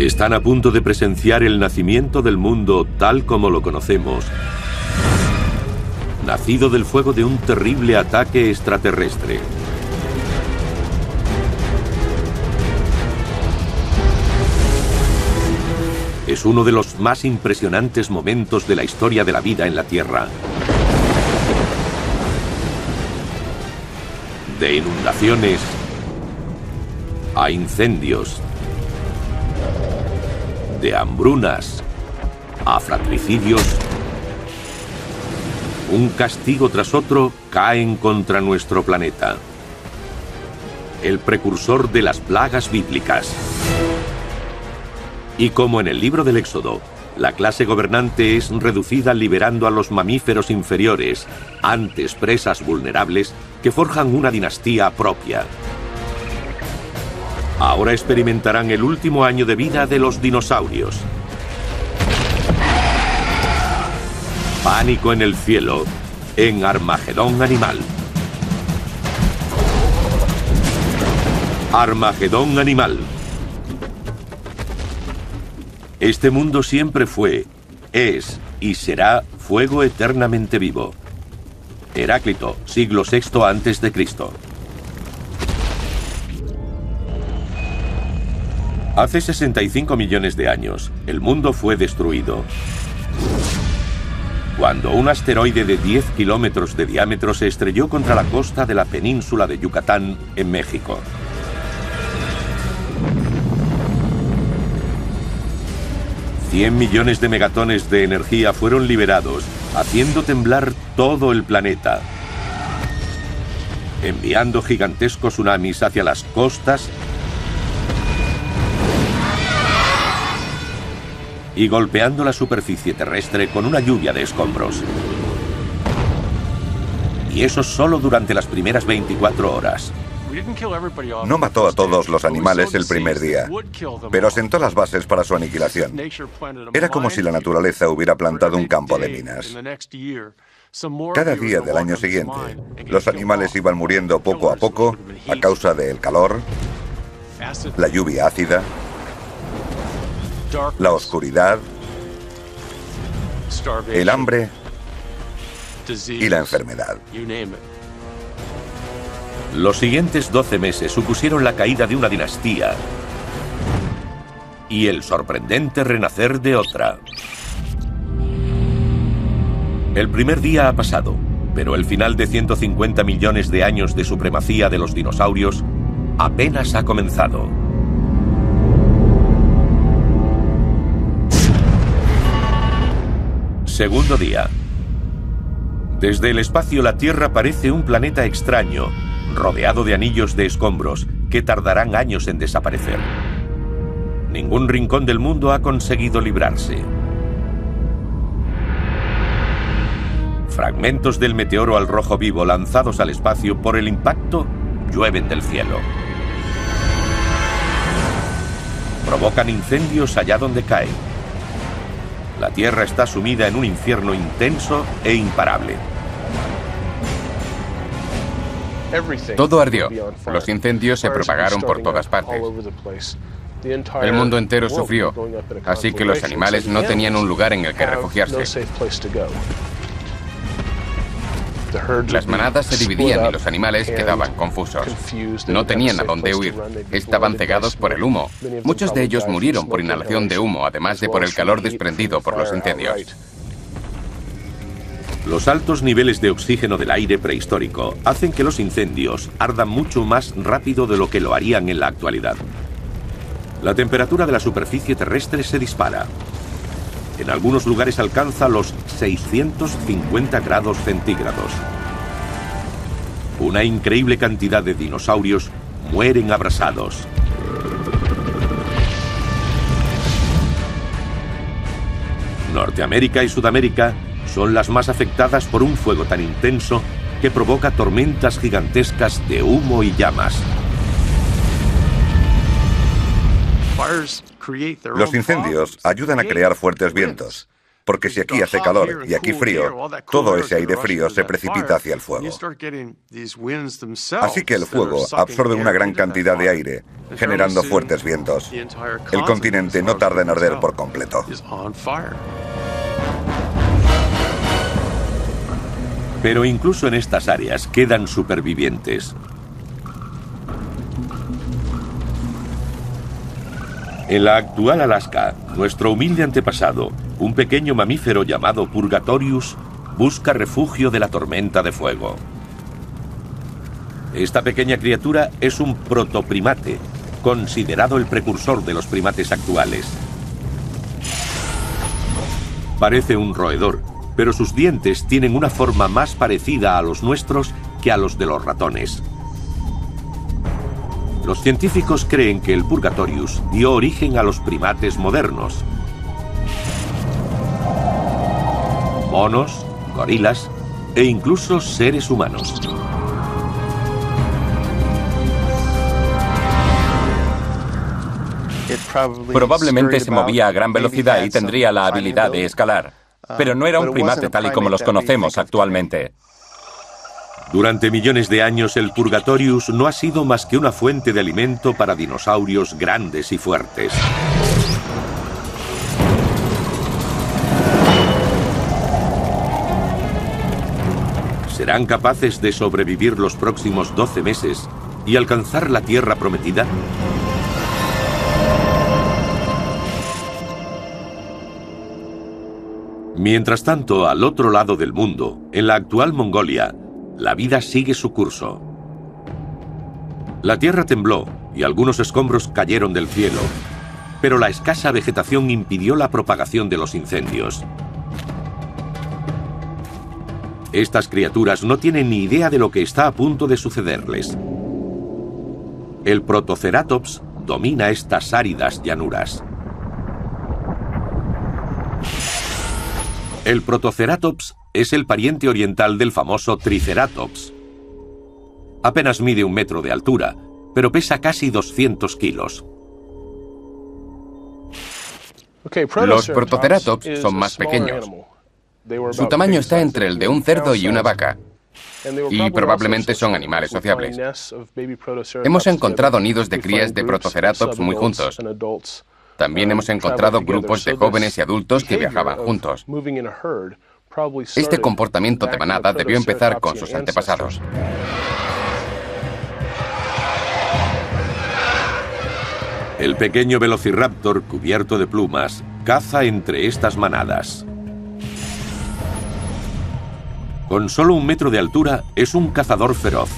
Están a punto de presenciar el nacimiento del mundo tal como lo conocemos, nacido del fuego de un terrible ataque extraterrestre. Es uno de los más impresionantes momentos de la historia de la vida en la Tierra. De inundaciones a incendios, de hambrunas a fratricidios, un castigo tras otro caen contra nuestro planeta. El precursor de las plagas bíblicas. Y como en el libro del Éxodo, la clase gobernante es reducida liberando a los mamíferos inferiores, antes presas vulnerables, que forjan una dinastía propia. Ahora experimentarán el último año de vida de los dinosaurios. Pánico en el cielo, en Armagedón Animal. Armagedón Animal. Este mundo siempre fue, es y será fuego eternamente vivo. Heráclito, siglo VI a.C. Hace 65 millones de años, el mundo fue destruido. Cuando un asteroide de 10 kilómetros de diámetro se estrelló contra la costa de la península de Yucatán, en México. $100 millones de megatones de energía fueron liberados, haciendo temblar todo el planeta, enviando gigantescos tsunamis hacia las costas y golpeando la superficie terrestre con una lluvia de escombros. Y eso solo durante las primeras 24 horas. No mató a todos los animales el primer día, pero sentó las bases para su aniquilación. Era como si la naturaleza hubiera plantado un campo de minas. Cada día del año siguiente, los animales iban muriendo poco a poco a causa del calor, la lluvia ácida, la oscuridad, el hambre y la enfermedad. Los siguientes 12 meses supusieron la caída de una dinastía y el sorprendente renacer de otra. El primer día ha pasado, pero el final de 150 millones de años de supremacía de los dinosaurios apenas ha comenzado. Segundo día. Desde el espacio la Tierra parece un planeta extraño, rodeado de anillos de escombros que tardarán años en desaparecer. Ningún rincón del mundo ha conseguido librarse. Fragmentos del meteoro al rojo vivo lanzados al espacio por el impacto llueven del cielo. Provocan incendios allá donde caen. La Tierra está sumida en un infierno intenso e imparable. Todo ardió. Los incendios se propagaron por todas partes. El mundo entero sufrió, así que los animales no tenían un lugar en el que refugiarse. Las manadas se dividían y los animales quedaban confusos. No tenían a dónde huir. Estaban cegados por el humo. Muchos de ellos murieron por inhalación de humo, además de por el calor desprendido por los incendios. Los altos niveles de oxígeno del aire prehistórico hacen que los incendios ardan mucho más rápido de lo que lo harían en la actualidad. La temperatura de la superficie terrestre se dispara. En algunos lugares alcanza los 650 grados centígrados. Una increíble cantidad de dinosaurios mueren abrasados. Norteamérica y Sudamérica son las más afectadas por un fuego tan intenso que provoca tormentas gigantescas de humo y llamas. Los incendios ayudan a crear fuertes vientos, Porque si aquí hace calor y aquí frío, todo ese aire frío se precipita hacia el fuego. Así que el fuego absorbe una gran cantidad de aire, generando fuertes vientos. El continente no tarda en arder por completo. Pero incluso en estas áreas quedan supervivientes. En la actual Alaska, nuestro humilde antepasado, un pequeño mamífero llamado Purgatorius, busca refugio de la tormenta de fuego. Esta pequeña criatura es un protoprimate, considerado el precursor de los primates actuales. Parece un roedor, pero sus dientes tienen una forma más parecida a los nuestros que a los de los ratones. Los científicos creen que el Purgatorius dio origen a los primates modernos. Monos, gorilas e incluso seres humanos. Probablemente se movía a gran velocidad y tendría la habilidad de escalar, pero no era un primate tal y como los conocemos actualmente. Durante millones de años el Purgatorius no ha sido más que una fuente de alimento para dinosaurios grandes y fuertes. ¿Serán capaces de sobrevivir los próximos 12 meses y alcanzar la Tierra prometida? Mientras tanto, al otro lado del mundo, en la actual Mongolia, la vida sigue su curso. La tierra tembló y algunos escombros cayeron del cielo, pero la escasa vegetación impidió la propagación de los incendios. Estas criaturas no tienen ni idea de lo que está a punto de sucederles. El Protoceratops domina estas áridas llanuras. El Protoceratops es el pariente oriental del famoso Triceratops. Apenas mide 1 metro de altura, pero pesa casi 200 kilos. Los Protoceratops son más pequeños. Su tamaño está entre el de un cerdo y una vaca, y probablemente son animales sociables. Hemos encontrado nidos de crías de Protoceratops muy juntos. También hemos encontrado grupos de jóvenes y adultos que viajaban juntos. Este comportamiento de manada debió empezar con sus antepasados. El pequeño velociraptor cubierto de plumas caza entre estas manadas. Con solo 1 metro de altura es un cazador feroz.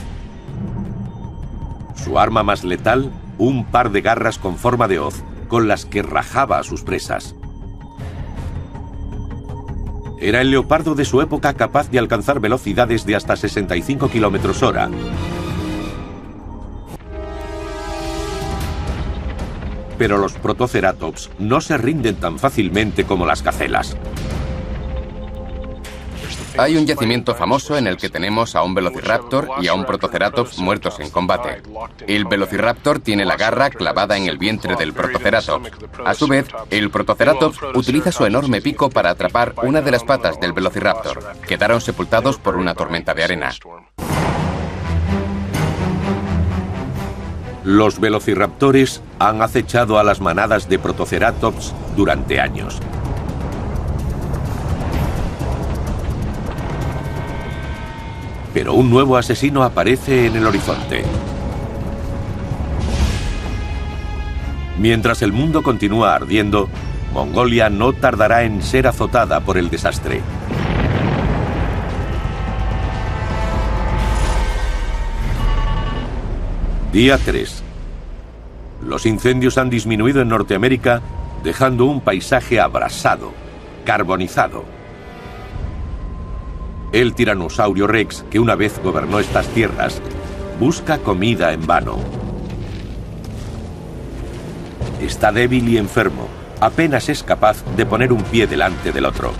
Su arma más letal, un par de garras con forma de hoz, con las que rajaba a sus presas. Era el leopardo de su época capaz de alcanzar velocidades de hasta 65 km/h. Pero los Protoceratops no se rinden tan fácilmente como las gacelas. Hay un yacimiento famoso en el que tenemos a un velociraptor y a un Protoceratops muertos en combate. El velociraptor tiene la garra clavada en el vientre del Protoceratops. A su vez, el Protoceratops utiliza su enorme pico para atrapar una de las patas del velociraptor. Quedaron sepultados por una tormenta de arena. Los velociraptores han acechado a las manadas de Protoceratops durante años. Pero un nuevo asesino aparece en el horizonte. Mientras el mundo continúa ardiendo, Mongolia no tardará en ser azotada por el desastre. Día 3. Los incendios han disminuido en Norteamérica, dejando un paisaje abrasado, carbonizado. El tiranosaurio Rex, que una vez gobernó estas tierras, busca comida en vano. Está débil y enfermo. Apenas es capaz de poner un pie delante del otro.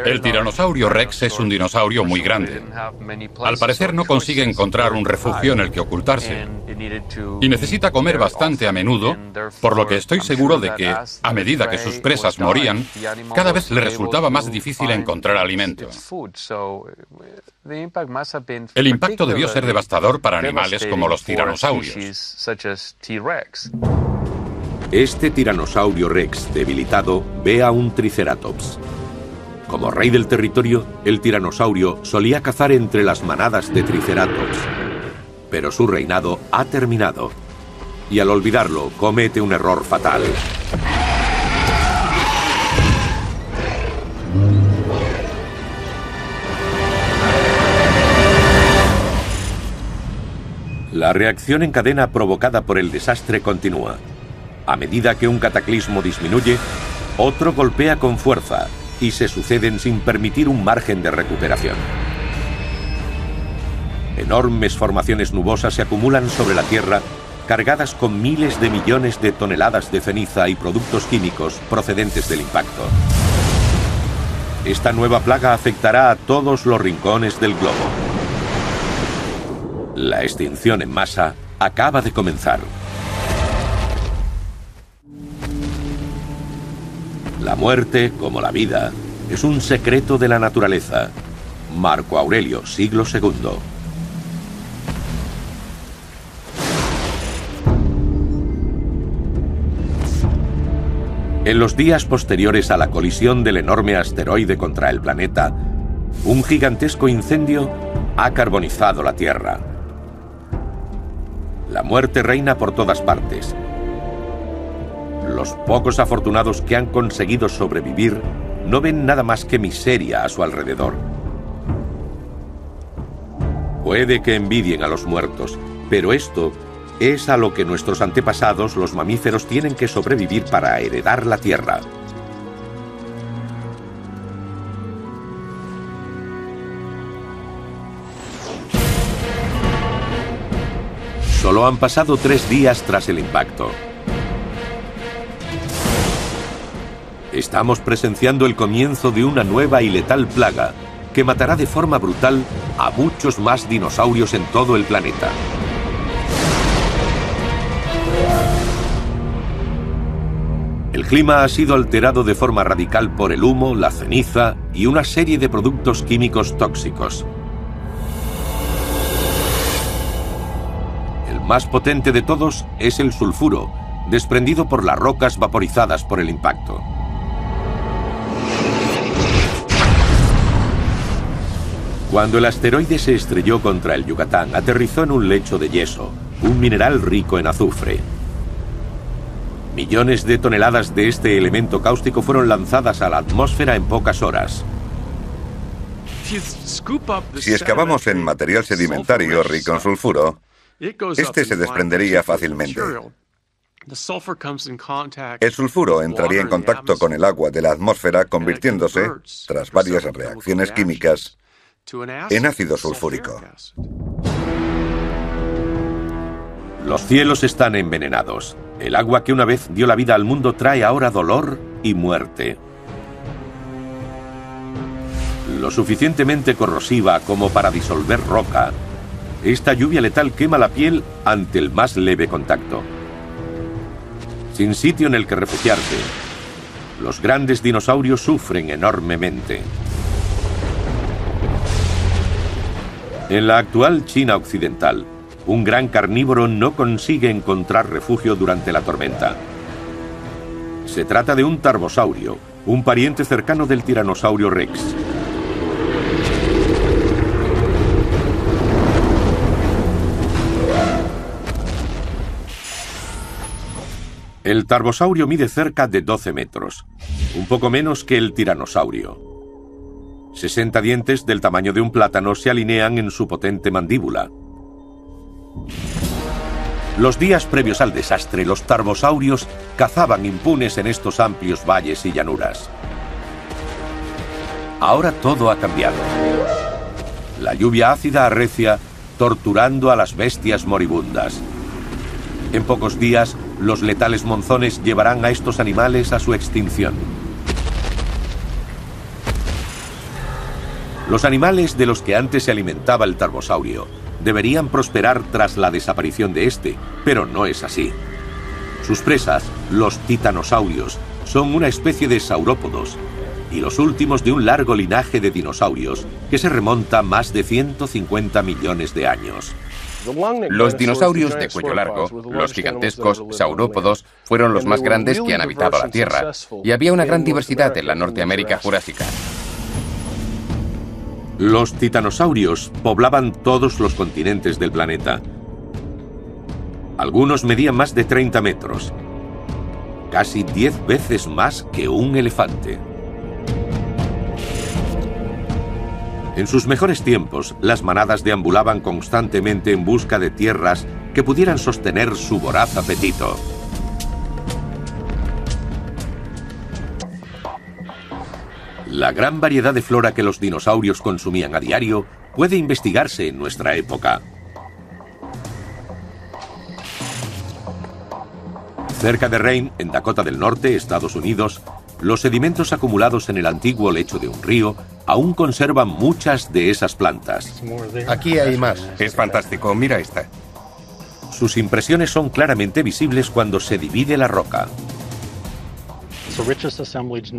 El tiranosaurio Rex es un dinosaurio muy grande. Al parecer no consigue encontrar un refugio en el que ocultarse y necesita comer bastante a menudo, por lo que estoy seguro de que, a medida que sus presas morían, cada vez le resultaba más difícil encontrar alimento. El impacto debió ser devastador para animales como los tiranosaurios. Este tiranosaurio Rex debilitado ve a un triceratops. Como rey del territorio, el tiranosaurio solía cazar entre las manadas de triceratops. Pero su reinado ha terminado. Y al olvidarlo, comete un error fatal. La reacción en cadena provocada por el desastre continúa. A medida que un cataclismo disminuye, otro golpea con fuerza y se suceden sin permitir un margen de recuperación. Enormes formaciones nubosas se acumulan sobre la Tierra, cargadas con miles de millones de toneladas de ceniza y productos químicos procedentes del impacto. Esta nueva plaga afectará a todos los rincones del globo. La extinción en masa acaba de comenzar. La muerte, como la vida, es un secreto de la naturaleza. Marco Aurelio, siglo II. En los días posteriores a la colisión del enorme asteroide contra el planeta, un gigantesco incendio ha carbonizado la Tierra. La muerte reina por todas partes. Los pocos afortunados que han conseguido sobrevivir no ven nada más que miseria a su alrededor. Puede que envidien a los muertos, pero esto es a lo que nuestros antepasados, los mamíferos, tienen que sobrevivir para heredar la Tierra. Solo han pasado 3 días tras el impacto. Estamos presenciando el comienzo de una nueva y letal plaga que matará de forma brutal a muchos más dinosaurios en todo el planeta. El clima ha sido alterado de forma radical por el humo, la ceniza y una serie de productos químicos tóxicos. El más potente de todos es el sulfuro, desprendido por las rocas vaporizadas por el impacto. Cuando el asteroide se estrelló contra el Yucatán, aterrizó en un lecho de yeso, un mineral rico en azufre. Millones de toneladas de este elemento cáustico fueron lanzadas a la atmósfera en pocas horas. Si excavamos en material sedimentario rico en sulfuro, este se desprendería fácilmente. El sulfuro entraría en contacto con el agua de la atmósfera, convirtiéndose, tras varias reacciones químicas, en ácido sulfúrico. Los cielos están envenenados. El agua que una vez dio la vida al mundo trae ahora dolor y muerte. Lo suficientemente corrosiva como para disolver roca, esta lluvia letal quema la piel ante el más leve contacto. Sin sitio en el que refugiarse, los grandes dinosaurios sufren enormemente. En la actual China occidental, un gran carnívoro no consigue encontrar refugio durante la tormenta. Se trata de un tarbosaurio, un pariente cercano del tiranosaurio Rex. El tarbosaurio mide cerca de 12 metros, un poco menos que el tiranosaurio. 60 dientes del tamaño de un plátano se alinean en su potente mandíbula. Los días previos al desastre, los tarbosaurios cazaban impunes en estos amplios valles y llanuras. Ahora todo ha cambiado. La lluvia ácida arrecia, torturando a las bestias moribundas. En pocos días, los letales monzones llevarán a estos animales a su extinción. Los animales de los que antes se alimentaba el tarbosaurio deberían prosperar tras la desaparición de este, pero no es así. Sus presas, los titanosaurios, son una especie de saurópodos y los últimos de un largo linaje de dinosaurios que se remonta a más de 150 millones de años. Los dinosaurios de cuello largo, los gigantescos saurópodos, fueron los más grandes que han habitado la Tierra, y había una gran diversidad en la Norteamérica jurásica. Los titanosaurios poblaban todos los continentes del planeta. Algunos medían más de 30 metros, casi 10 veces más que un elefante. En sus mejores tiempos, las manadas deambulaban constantemente en busca de tierras que pudieran sostener su voraz apetito. La gran variedad de flora que los dinosaurios consumían a diario puede investigarse en nuestra época. Cerca de Rayne, en Dakota del Norte, Estados Unidos, los sedimentos acumulados en el antiguo lecho de un río aún conservan muchas de esas plantas. Aquí hay más. Es fantástico, mira esta. Sus impresiones son claramente visibles cuando se divide la roca.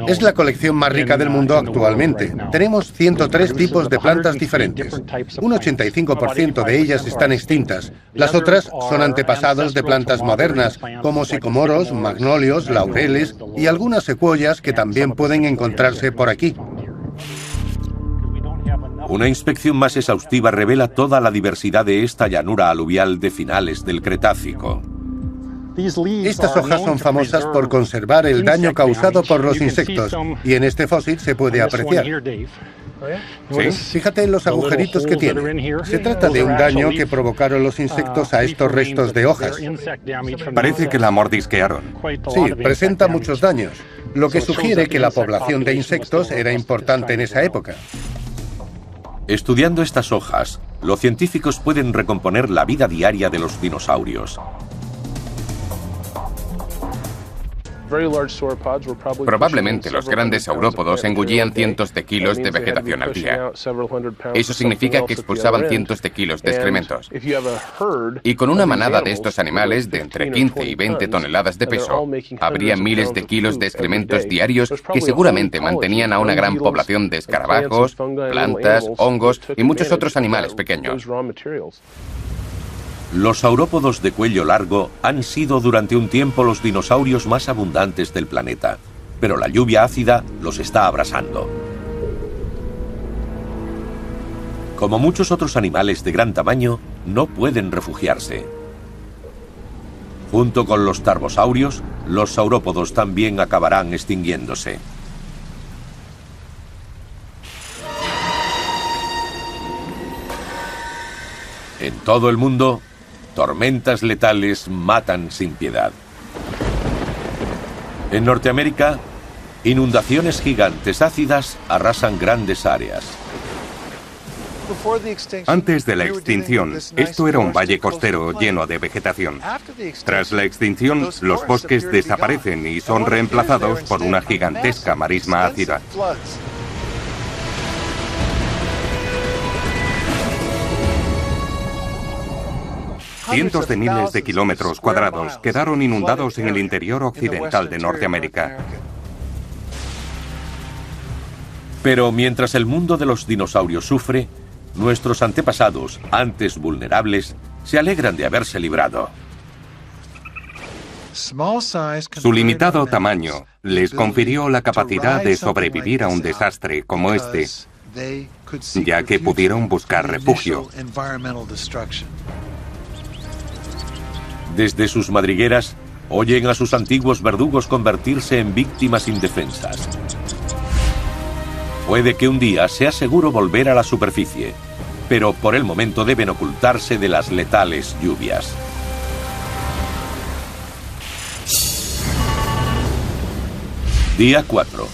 Es la colección más rica del mundo actualmente. Tenemos 103 tipos de plantas diferentes. Un 85% de ellas están extintas. Las otras son antepasados de plantas modernas, como sicomoros, magnolios, laureles y algunas secuoyas que también pueden encontrarse por aquí. Una inspección más exhaustiva revela toda la diversidad de esta llanura aluvial de finales del Cretácico. Estas hojas son famosas por conservar el daño causado por los insectos, y en este fósil se puede apreciar. ¿Sí? Fíjate en los agujeritos que tiene. Se trata de un daño que provocaron los insectos a estos restos de hojas. Parece que la mordisquearon. Sí, presenta muchos daños, lo que sugiere que la población de insectos era importante en esa época. Estudiando estas hojas, los científicos pueden recomponer la vida diaria de los dinosaurios. Probablemente los grandes saurópodos engullían cientos de kilos de vegetación al día. Eso significa que expulsaban cientos de kilos de excrementos. Y con una manada de estos animales de entre 15 y 20 toneladas de peso, habría miles de kilos de excrementos diarios que seguramente mantenían a una gran población de escarabajos, plantas, hongos y muchos otros animales pequeños. Los saurópodos de cuello largo han sido durante un tiempo los dinosaurios más abundantes del planeta, pero la lluvia ácida los está abrasando. Como muchos otros animales de gran tamaño, no pueden refugiarse. Junto con los tarbosaurios, los saurópodos también acabarán extinguiéndose. En todo el mundo, tormentas letales matan sin piedad. En Norteamérica, inundaciones gigantes ácidas arrasan grandes áreas. Antes de la extinción, esto era un valle costero lleno de vegetación. Tras la extinción, los bosques desaparecen y son reemplazados por una gigantesca marisma ácida. Cientos de miles de kilómetros cuadrados quedaron inundados en el interior occidental de Norteamérica. Pero mientras el mundo de los dinosaurios sufre, nuestros antepasados, antes vulnerables, se alegran de haberse librado. Su limitado tamaño les confirió la capacidad de sobrevivir a un desastre como este, ya que pudieron buscar refugio. Desde sus madrigueras, oyen a sus antiguos verdugos convertirse en víctimas indefensas. Puede que un día sea seguro volver a la superficie, pero por el momento deben ocultarse de las letales lluvias. Día 4.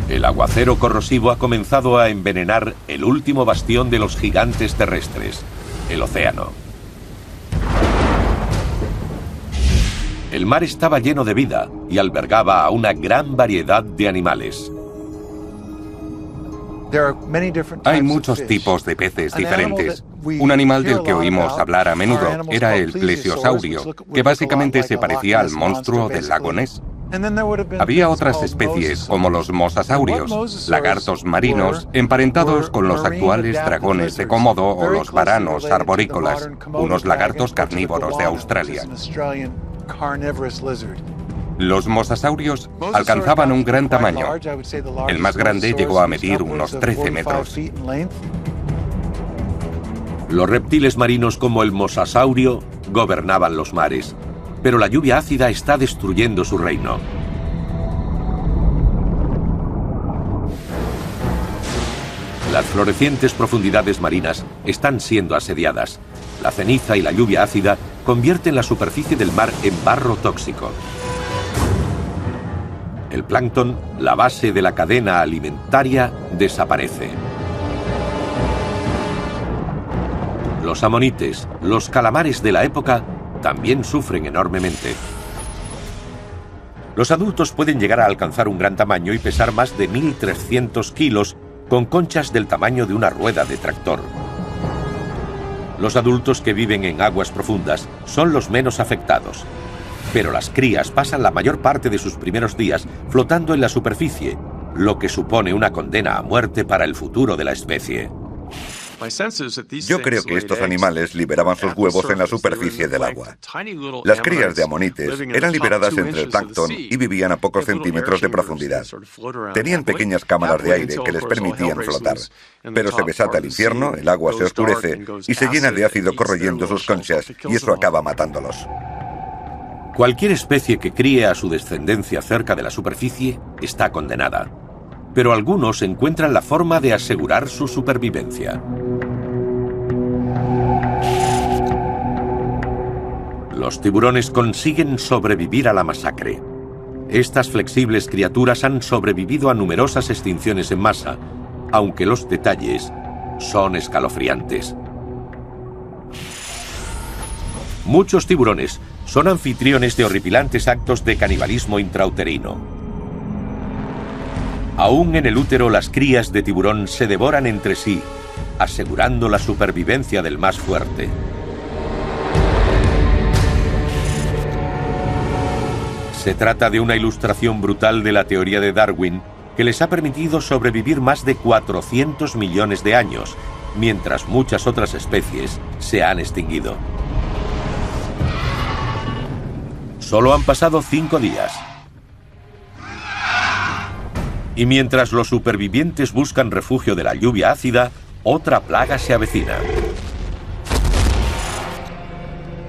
El aguacero corrosivo ha comenzado a envenenar el último bastión de los gigantes terrestres, el océano. El mar estaba lleno de vida y albergaba a una gran variedad de animales. Hay muchos tipos de peces diferentes. Un animal del que oímos hablar a menudo era el plesiosaurio, que básicamente se parecía al monstruo del lago Ness. Había otras especies como los mosasaurios, lagartos marinos, emparentados con los actuales dragones de Komodo o los varanos arborícolas, unos lagartos carnívoros de Australia. Los mosasaurios alcanzaban un gran tamaño. El más grande llegó a medir unos 13 metros. Los reptiles marinos como el mosasaurio gobernaban los mares, pero la lluvia ácida está destruyendo su reino. Las florecientes profundidades marinas están siendo asediadas. La ceniza y la lluvia ácida convierten la superficie del mar en barro tóxico. El plancton, la base de la cadena alimentaria, desaparece. Los amonites, los calamares de la época, también sufren enormemente. Los adultos pueden llegar a alcanzar un gran tamaño y pesar más de 1.300 kilos, con conchas del tamaño de una rueda de tractor. Los adultos que viven en aguas profundas son los menos afectados, pero las crías pasan la mayor parte de sus primeros días flotando en la superficie, lo que supone una condena a muerte para el futuro de la especie. Yo creo que estos animales liberaban sus huevos en la superficie del agua. Las crías de amonites eran liberadas entre el plancton y vivían a pocos centímetros de profundidad. Tenían pequeñas cámaras de aire que les permitían flotar. Pero se desata el infierno, el agua se oscurece y se llena de ácido corroyendo sus conchas y eso acaba matándolos. Cualquier especie que críe a su descendencia cerca de la superficie está condenada. Pero algunos encuentran la forma de asegurar su supervivencia. Los tiburones consiguen sobrevivir a la masacre. Estas flexibles criaturas han sobrevivido a numerosas extinciones en masa, aunque los detalles son escalofriantes. Muchos tiburones son anfitriones de horripilantes actos de canibalismo intrauterino. Aún en el útero, las crías de tiburón se devoran entre sí, asegurando la supervivencia del más fuerte. Se trata de una ilustración brutal de la teoría de Darwin que les ha permitido sobrevivir más de 400 millones de años, mientras muchas otras especies se han extinguido. Solo han pasado 5 días. Y mientras los supervivientes buscan refugio de la lluvia ácida, otra plaga se avecina.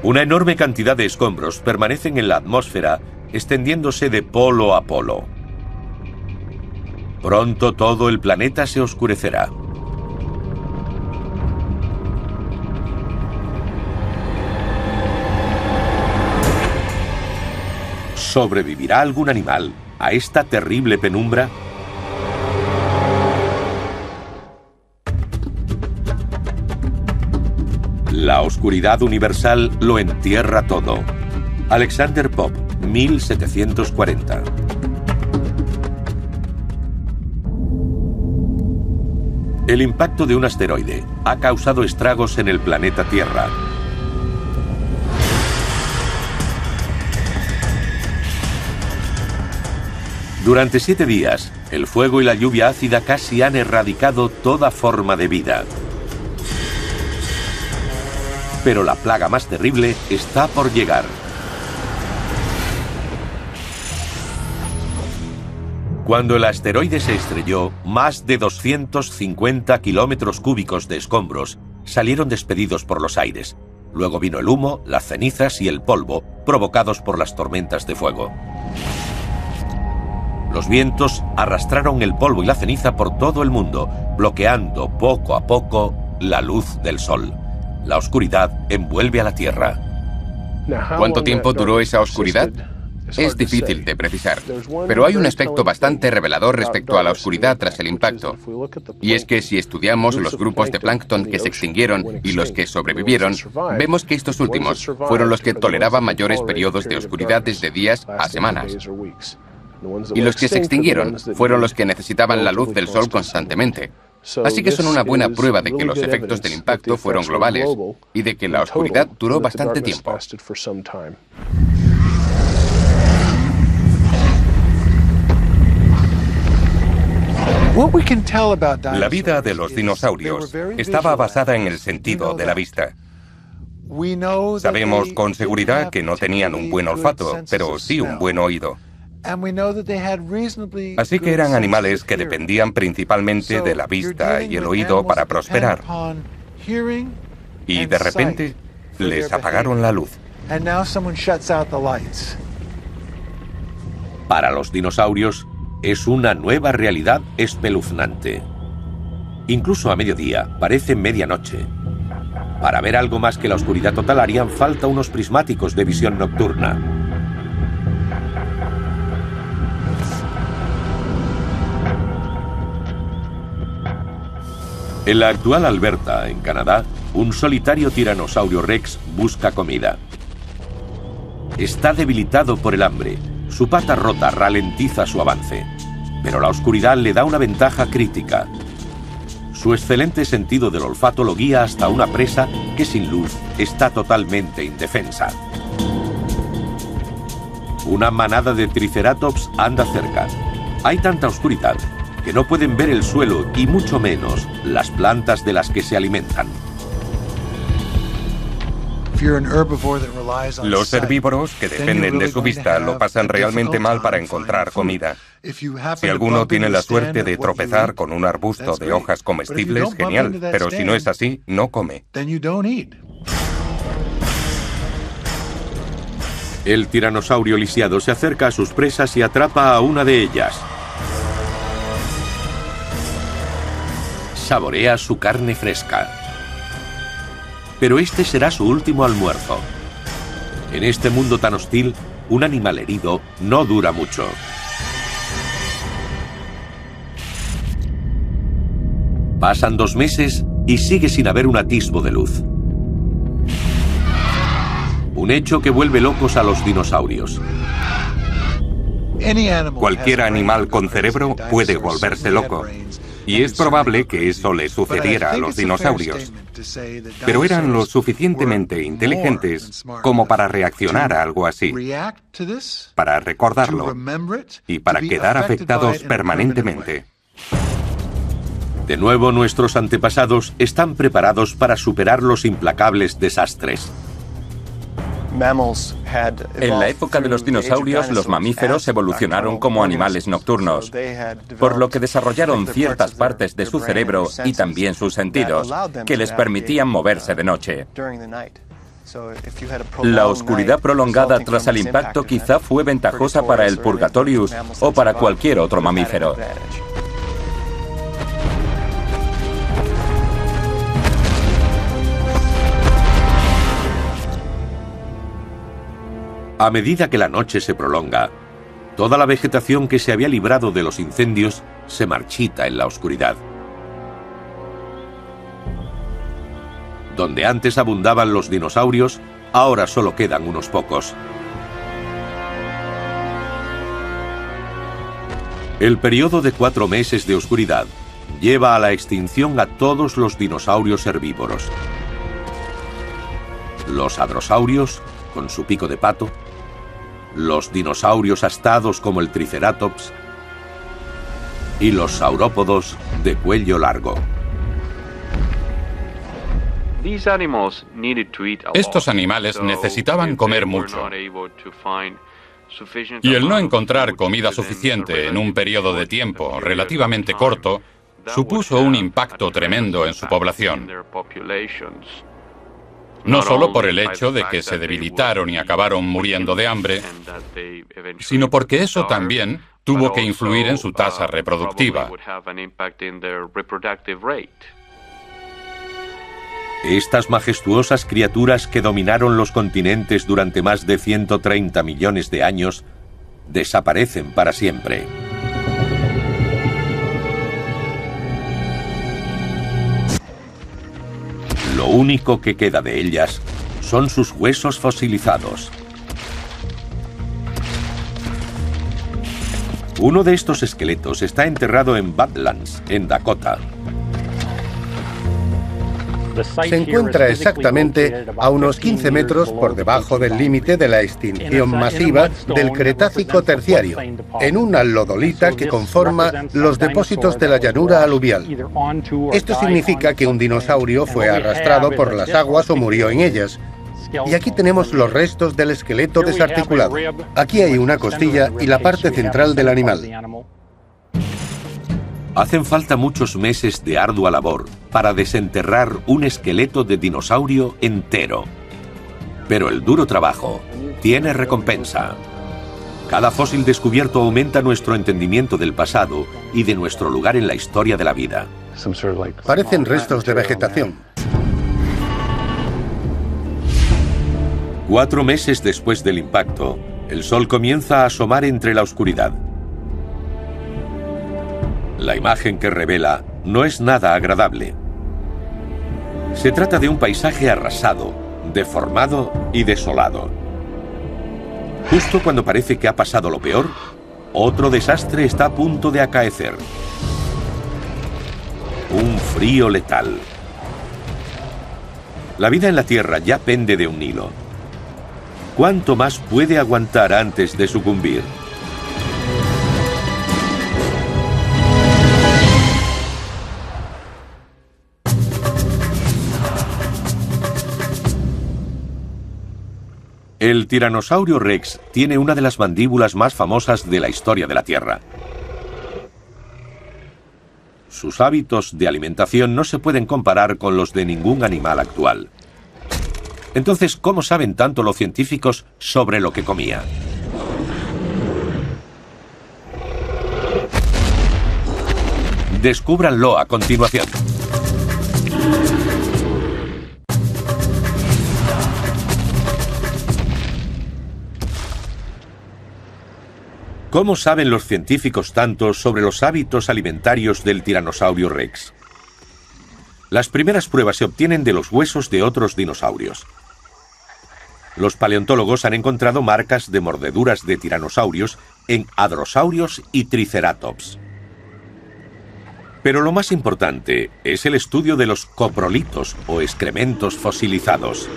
Una enorme cantidad de escombros permanecen en la atmósfera, extendiéndose de polo a polo. Pronto todo el planeta se oscurecerá. ¿Sobrevivirá algún animal a esta terrible penumbra? La oscuridad universal lo entierra todo. Alexander Pope, 1740. El impacto de un asteroide ha causado estragos en el planeta Tierra. Durante 7 días, el fuego y la lluvia ácida casi han erradicado toda forma de vida. Pero la plaga más terrible está por llegar. Cuando el asteroide se estrelló, más de 250 kilómetros cúbicos de escombros salieron despedidos por los aires. Luego vino el humo, las cenizas y el polvo provocados por las tormentas de fuego. Los vientos arrastraron el polvo y la ceniza por todo el mundo, bloqueando poco a poco la luz del sol. La oscuridad envuelve a la Tierra. ¿Cuánto tiempo duró esa oscuridad? Es difícil de precisar, pero hay un aspecto bastante revelador respecto a la oscuridad tras el impacto. Y es que si estudiamos los grupos de plancton que se extinguieron y los que sobrevivieron, vemos que estos últimos fueron los que toleraban mayores periodos de oscuridad desde días a semanas. Y los que se extinguieron fueron los que necesitaban la luz del sol constantemente. Así que son una buena prueba de que los efectos del impacto fueron globales y de que la oscuridad duró bastante tiempo. La vida de los dinosaurios estaba basada en el sentido de la vista. Sabemos con seguridad que no tenían un buen olfato, pero sí un buen oído. Así que eran animales que dependían principalmente de la vista y el oído para prosperar. Y de repente les apagaron la luz. Para los dinosaurios es una nueva realidad espeluznante. Incluso a mediodía parece medianoche. Para ver algo más que la oscuridad total harían falta unos prismáticos de visión nocturna. En la actual Alberta, en Canadá, un solitario tiranosaurio rex busca comida. Está debilitado por el hambre. Su pata rota ralentiza su avance, pero la oscuridad le da una ventaja crítica. Su excelente sentido del olfato lo guía hasta una presa que sin luz está totalmente indefensa. Una manada de triceratops anda cerca. Hay tanta oscuridad que no pueden ver el suelo y mucho menos las plantas de las que se alimentan. Los herbívoros que dependen de su vista lo pasan realmente mal para encontrar comida. Si alguno tiene la suerte de tropezar con un arbusto de hojas comestibles, genial, pero si no es así, no come. El tiranosaurio lisiado se acerca a sus presas y atrapa a una de ellas. Saborea su carne fresca. Pero este será su último almuerzo. En este mundo tan hostil, un animal herido no dura mucho. Pasan 2 meses y sigue sin haber un atisbo de luz. Un hecho que vuelve locos a los dinosaurios. Cualquier animal con cerebro puede volverse loco. Y es probable que eso le sucediera a los dinosaurios. Pero eran lo suficientemente inteligentes como para reaccionar a algo así, para recordarlo y para quedar afectados permanentemente. De nuevo, nuestros antepasados están preparados para superar los implacables desastres. En la época de los dinosaurios, los mamíferos evolucionaron como animales nocturnos, por lo que desarrollaron ciertas partes de su cerebro y también sus sentidos, que les permitían moverse de noche. La oscuridad prolongada tras el impacto quizá fue ventajosa para el Purgatorius o para cualquier otro mamífero. A medida que la noche se prolonga, toda la vegetación que se había librado de los incendios se marchita en la oscuridad. Donde antes abundaban los dinosaurios, ahora solo quedan unos pocos. El periodo de 4 meses de oscuridad lleva a la extinción a todos los dinosaurios herbívoros. Los hadrosaurios, con su pico de pato, los dinosaurios astados como el Triceratops y los saurópodos de cuello largo. Estos animales necesitaban comer mucho. Y el no encontrar comida suficiente en un periodo de tiempo relativamente corto supuso un impacto tremendo en su población. No solo por el hecho de que se debilitaron y acabaron muriendo de hambre, sino porque eso también tuvo que influir en su tasa reproductiva. Estas majestuosas criaturas que dominaron los continentes durante más de 130 millones de años desaparecen para siempre. Lo único que queda de ellas son sus huesos fosilizados. Uno de estos esqueletos está enterrado en Badlands, en Dakota. Se encuentra exactamente a unos 15 metros por debajo del límite de la extinción masiva del Cretácico terciario, en una lodolita que conforma los depósitos de la llanura aluvial. Esto significa que un dinosaurio fue arrastrado por las aguas o murió en ellas. Y aquí tenemos los restos del esqueleto desarticulado. Aquí hay una costilla y la parte central del animal. Hacen falta muchos meses de ardua labor para desenterrar un esqueleto de dinosaurio entero. Pero el duro trabajo tiene recompensa. Cada fósil descubierto aumenta nuestro entendimiento del pasado y de nuestro lugar en la historia de la vida. Parecen restos de vegetación. 4 meses después del impacto, el sol comienza a asomar entre la oscuridad. La imagen que revela no es nada agradable. Se trata de un paisaje arrasado, deformado y desolado. Justo cuando parece que ha pasado lo peor, otro desastre está a punto de acaecer. Un frío letal. La vida en la Tierra ya pende de un hilo. ¿Cuánto más puede aguantar antes de sucumbir? El Tiranosaurio Rex tiene una de las mandíbulas más famosas de la historia de la Tierra. Sus hábitos de alimentación no se pueden comparar con los de ningún animal actual. Entonces, ¿cómo saben tanto los científicos sobre lo que comía? Descúbranlo a continuación. ¿Cómo saben los científicos tanto sobre los hábitos alimentarios del Tiranosaurio Rex? Las primeras pruebas se obtienen de los huesos de otros dinosaurios. Los paleontólogos han encontrado marcas de mordeduras de tiranosaurios en hadrosaurios y triceratops. Pero lo más importante es el estudio de los coprolitos o excrementos fosilizados.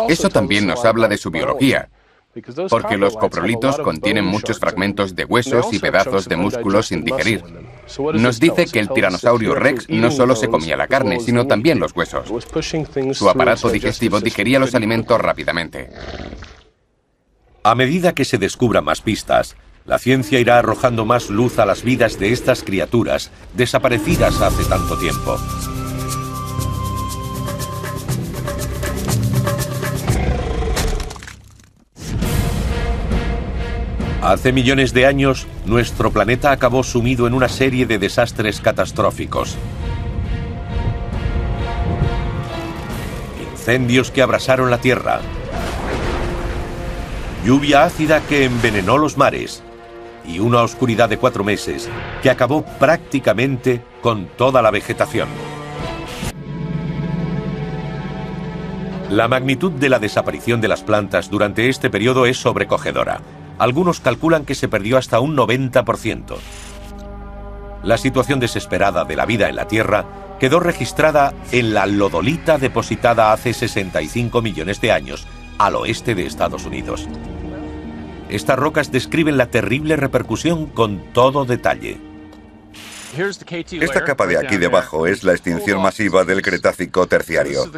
Eso también nos habla de su biología, porque los coprolitos contienen muchos fragmentos de huesos y pedazos de músculos sin digerir. Nos dice que el Tiranosaurio Rex no solo se comía la carne, sino también los huesos. Su aparato digestivo digería los alimentos rápidamente. A medida que se descubran más pistas, la ciencia irá arrojando más luz a las vidas de estas criaturas desaparecidas hace tanto tiempo. Hace millones de años, nuestro planeta acabó sumido en una serie de desastres catastróficos. Incendios que abrasaron la Tierra. Lluvia ácida que envenenó los mares. Y una oscuridad de 4 meses que acabó prácticamente con toda la vegetación. La magnitud de la desaparición de las plantas durante este periodo es sobrecogedora. Algunos calculan que se perdió hasta un 90%. La situación desesperada de la vida en la Tierra quedó registrada en la lodolita depositada hace 65 millones de años al oeste de Estados Unidos. Estas rocas describen la terrible repercusión con todo detalle. Esta capa de aquí debajo es la extinción masiva del Cretácico terciario.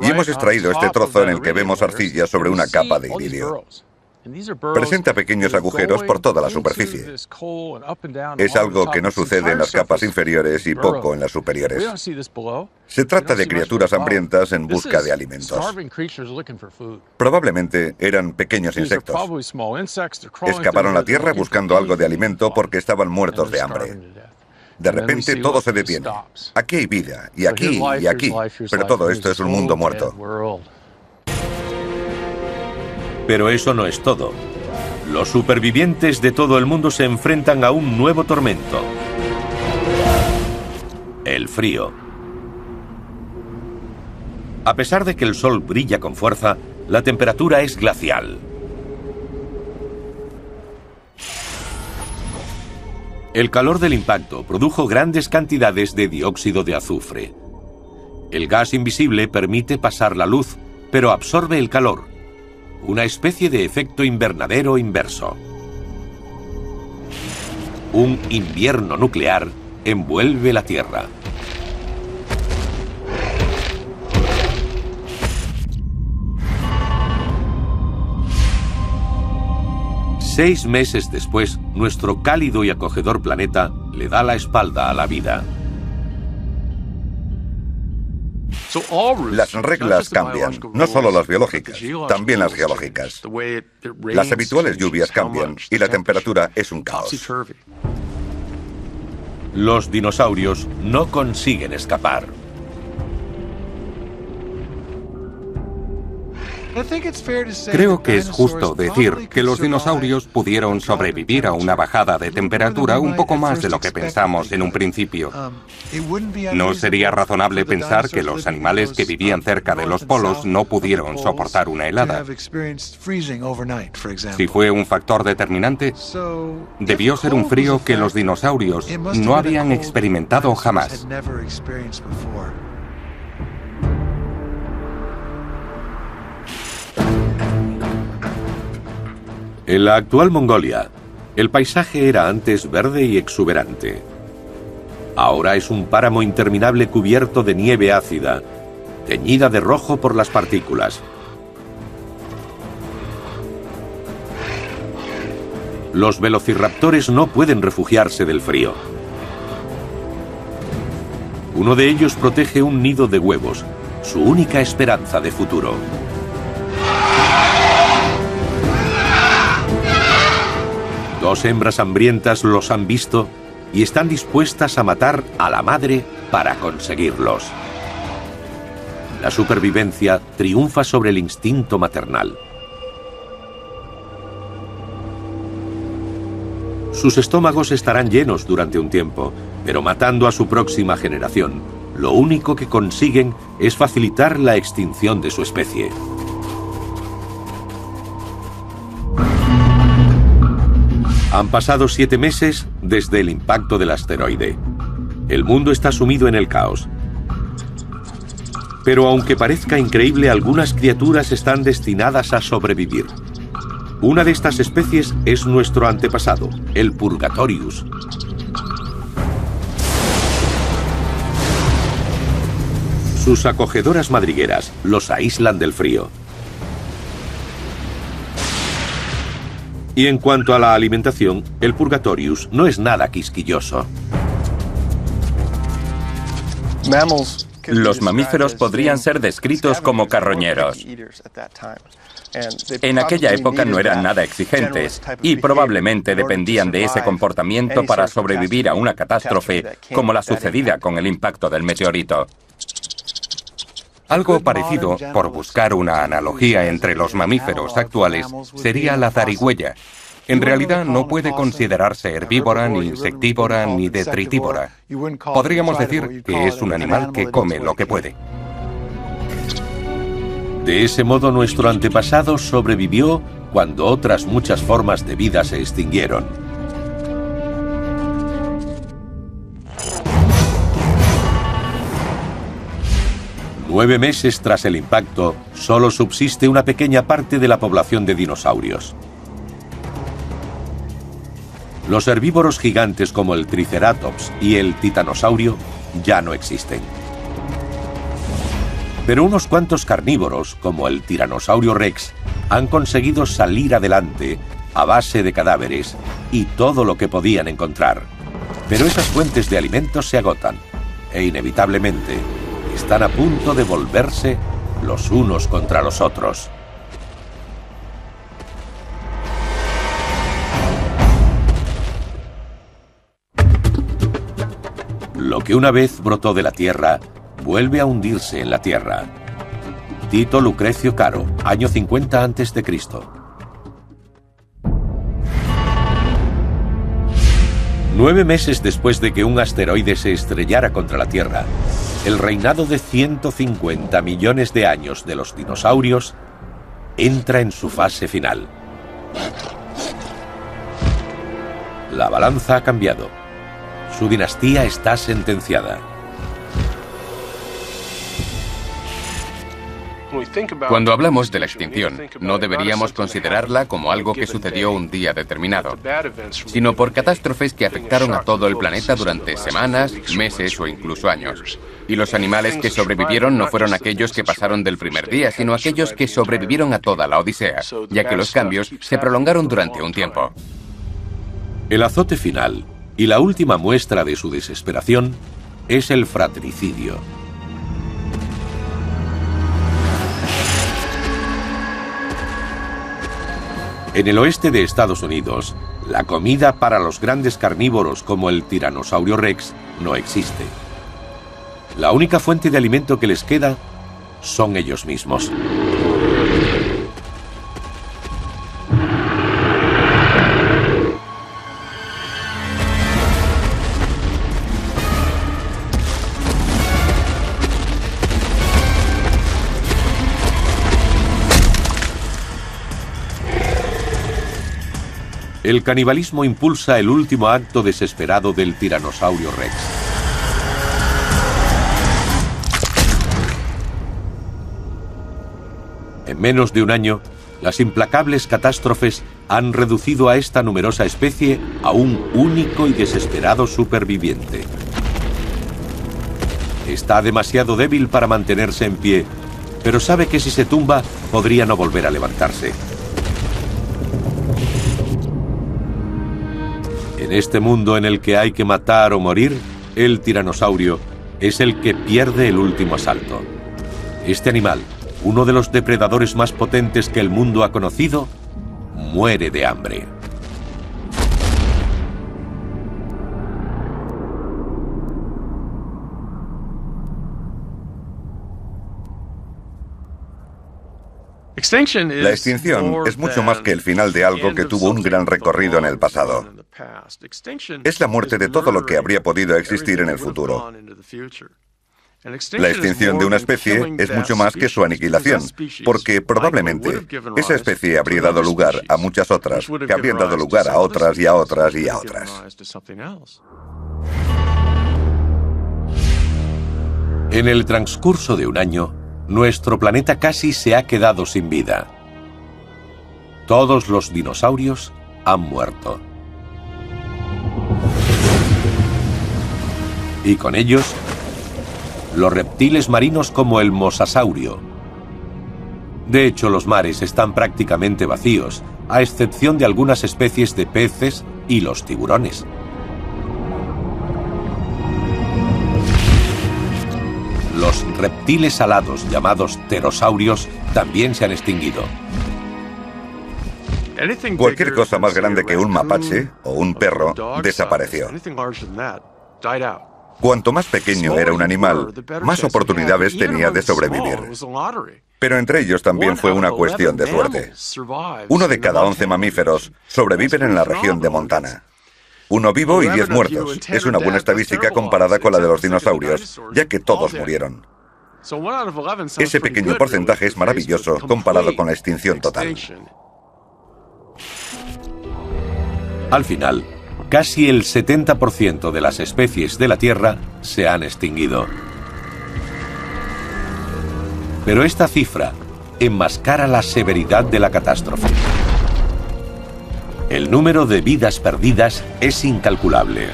Y hemos extraído este trozo en el que vemos arcilla sobre una capa de iridio. Presenta pequeños agujeros por toda la superficie. Es algo que no sucede en las capas inferiores y poco en las superiores. Se trata de criaturas hambrientas en busca de alimentos. Probablemente eran pequeños insectos. Escaparon a la Tierra buscando algo de alimento porque estaban muertos de hambre. De repente todo se detiene. Aquí hay vida, y aquí, y aquí. Pero todo esto es un mundo muerto. Pero eso no es todo. Los supervivientes de todo el mundo se enfrentan a un nuevo tormento. El frío. A pesar de que el sol brilla con fuerza, la temperatura es glacial. El calor del impacto produjo grandes cantidades de dióxido de azufre. El gas invisible permite pasar la luz, pero absorbe el calor, una especie de efecto invernadero inverso. Un invierno nuclear envuelve la Tierra. Seis meses después, nuestro cálido y acogedor planeta le da la espalda a la vida. Las reglas cambian, no solo las biológicas, también las geológicas. Las habituales lluvias cambian y la temperatura es un caos. Los dinosaurios no consiguen escapar. Creo que es justo decir que los dinosaurios pudieron sobrevivir a una bajada de temperatura un poco más de lo que pensamos en un principio. No sería razonable pensar que los animales que vivían cerca de los polos no pudieron soportar una helada. Si fue un factor determinante, debió ser un frío que los dinosaurios no habían experimentado jamás. En la actual Mongolia, el paisaje era antes verde y exuberante. Ahora es un páramo interminable cubierto de nieve ácida, teñida de rojo por las partículas. Los velociraptores no pueden refugiarse del frío. Uno de ellos protege un nido de huevos, su única esperanza de futuro. Dos hembras hambrientas los han visto y están dispuestas a matar a la madre para conseguirlos. La supervivencia triunfa sobre el instinto maternal. Sus estómagos estarán llenos durante un tiempo, pero matando a su próxima generación, lo único que consiguen es facilitar la extinción de su especie. Han pasado 7 meses desde el impacto del asteroide. El mundo está sumido en el caos. Pero aunque parezca increíble, algunas criaturas están destinadas a sobrevivir. Una de estas especies es nuestro antepasado, el Purgatorius. Sus acogedoras madrigueras los aíslan del frío. Y en cuanto a la alimentación, el Purgatorius no es nada quisquilloso. Los mamíferos podrían ser descritos como carroñeros. En aquella época no eran nada exigentes y probablemente dependían de ese comportamiento para sobrevivir a una catástrofe como la sucedida con el impacto del meteorito. Algo parecido, por buscar una analogía entre los mamíferos actuales, sería la zarigüeya. En realidad no puede considerarse herbívora, ni insectívora, ni detritívora. Podríamos decir que es un animal que come lo que puede. De ese modo, nuestro antepasado sobrevivió cuando otras muchas formas de vida se extinguieron. Nueve meses tras el impacto, solo subsiste una pequeña parte de la población de dinosaurios. Los herbívoros gigantes como el Triceratops y el Titanosaurio ya no existen. Pero unos cuantos carnívoros, como el Tiranosaurio Rex, han conseguido salir adelante a base de cadáveres y todo lo que podían encontrar. Pero esas fuentes de alimentos se agotan e inevitablemente están a punto de volverse los unos contra los otros. Lo que una vez brotó de la Tierra, vuelve a hundirse en la Tierra. Tito Lucrecio Caro, año 50 a.C. Nueve meses después de que un asteroide se estrellara contra la Tierra, el reinado de 150 millones de años de los dinosaurios entra en su fase final. La balanza ha cambiado Su dinastía está sentenciada. Cuando hablamos de la extinción, no deberíamos considerarla como algo que sucedió un día determinado, sino por catástrofes que afectaron a todo el planeta durante semanas, meses o incluso años. Y los animales que sobrevivieron no fueron aquellos que pasaron del primer día, sino aquellos que sobrevivieron a toda la odisea, ya que los cambios se prolongaron durante un tiempo. El azote final y la última muestra de su desesperación es el fratricidio. En el oeste de Estados Unidos, la comida para los grandes carnívoros como el tiranosaurio Rex no existe. La única fuente de alimento que les queda son ellos mismos. El canibalismo impulsa el último acto desesperado del tiranosaurio Rex. En menos de un año, las implacables catástrofes han reducido a esta numerosa especie a un único y desesperado superviviente. Está demasiado débil para mantenerse en pie, pero sabe que si se tumba, podría no volver a levantarse. En este mundo en el que hay que matar o morir, el tiranosaurio es el que pierde el último asalto. Este animal, uno de los depredadores más potentes que el mundo ha conocido, muere de hambre. La extinción es mucho más que el final de algo que tuvo un gran recorrido en el pasado. Es la muerte de todo lo que habría podido existir en el futuro. La extinción de una especie es mucho más que su aniquilación, porque probablemente esa especie habría dado lugar a muchas otras, que habrían dado lugar a otras y a otras y a otras. En el transcurso de un año, nuestro planeta casi se ha quedado sin vida. Todos los dinosaurios han muerto. Y con ellos, los reptiles marinos como el mosasaurio. De hecho, los mares están prácticamente vacíos, a excepción de algunas especies de peces y los tiburones. Los reptiles alados llamados pterosaurios también se han extinguido. Cualquier cosa más grande que un mapache o un perro desapareció. Cuanto más pequeño era un animal, más oportunidades tenía de sobrevivir. Pero entre ellos también fue una cuestión de suerte. 1 de cada 11 mamíferos sobreviven en la región de Montana. 1 vivo y 10 muertos. Es una buena estadística comparada con la de los dinosaurios, ya que todos murieron. Ese pequeño porcentaje es maravilloso comparado con la extinción total. Al final, casi el 70% de las especies de la Tierra se han extinguido. Pero esta cifra enmascara la severidad de la catástrofe. El número de vidas perdidas es incalculable.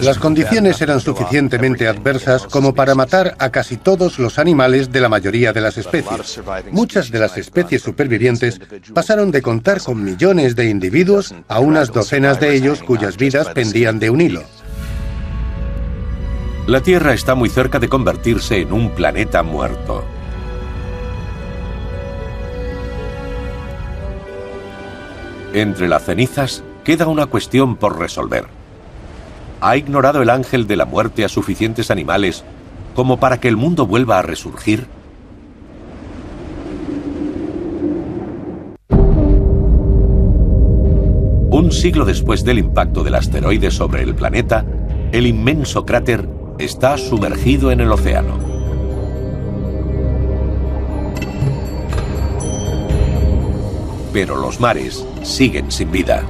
Las condiciones eran suficientemente adversas como para matar a casi todos los animales de la mayoría de las especies. Muchas de las especies supervivientes pasaron de contar con millones de individuos a unas docenas de ellos cuyas vidas pendían de un hilo. La Tierra está muy cerca de convertirse en un planeta muerto. Entre las cenizas queda una cuestión por resolver. ¿Ha ignorado el ángel de la muerte a suficientes animales como para que el mundo vuelva a resurgir? Un siglo después del impacto del asteroide sobre el planeta, el inmenso cráter está sumergido en el océano. pero los mares siguen sin vida.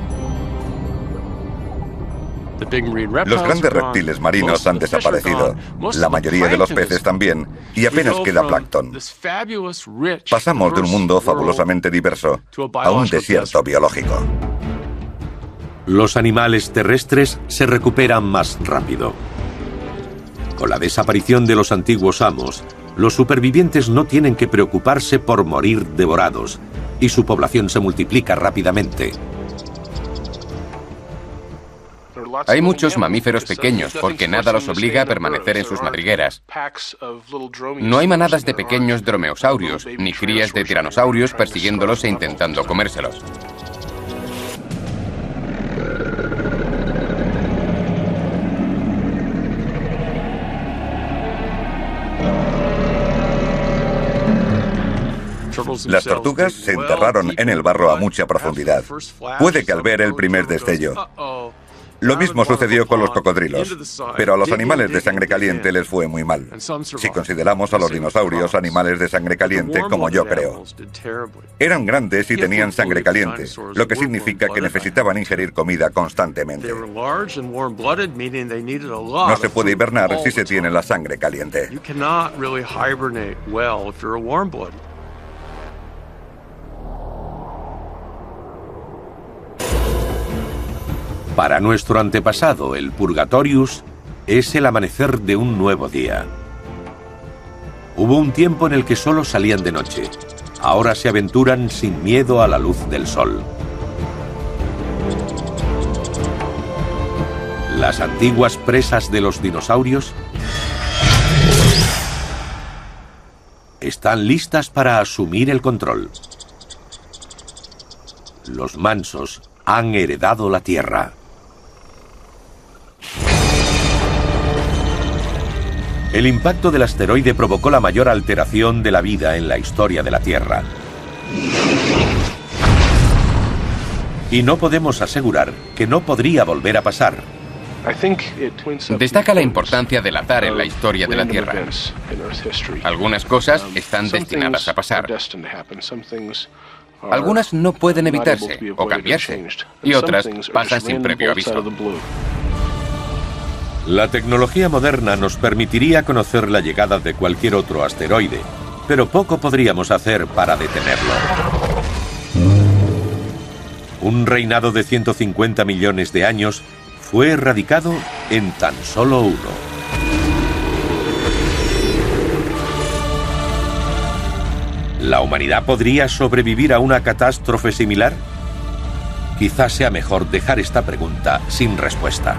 Los grandes reptiles marinos han desaparecido, la mayoría de los peces también, y apenas queda plancton. Pasamos de un mundo fabulosamente diverso a un desierto biológico. Los animales terrestres se recuperan más rápido. Con la desaparición de los antiguos amos, los supervivientes no tienen que preocuparse por morir devorados, y su población se multiplica rápidamente. Hay muchos mamíferos pequeños porque nada los obliga a permanecer en sus madrigueras. No hay manadas de pequeños dromeosaurios, ni crías de tiranosaurios persiguiéndolos e intentando comérselos. Las tortugas se enterraron en el barro a mucha profundidad. Puede que al ver el primer destello. Lo mismo sucedió con los cocodrilos, pero a los animales de sangre caliente les fue muy mal. Si consideramos a los dinosaurios animales de sangre caliente, como yo creo. Eran grandes y tenían sangre caliente, lo que significa que necesitaban ingerir comida constantemente. No se puede hibernar si se tiene la sangre caliente. Para nuestro antepasado, el Purgatorius, es el amanecer de un nuevo día. Hubo un tiempo en el que solo salían de noche. Ahora se aventuran sin miedo a la luz del sol. Las antiguas presas de los dinosaurios están listas para asumir el control. Los mansos han heredado la Tierra. El impacto del asteroide provocó la mayor alteración de la vida en la historia de la Tierra. Y no podemos asegurar que no podría volver a pasar. Destaca la importancia del azar en la historia de la Tierra. Algunas cosas están destinadas a pasar. Algunas no pueden evitarse o cambiarse, y otras pasan sin previo aviso. La tecnología moderna nos permitiría conocer la llegada de cualquier otro asteroide, pero poco podríamos hacer para detenerlo. Un reinado de 150 millones de años fue erradicado en tan solo uno. ¿La humanidad podría sobrevivir a una catástrofe similar? Quizás sea mejor dejar esta pregunta sin respuesta.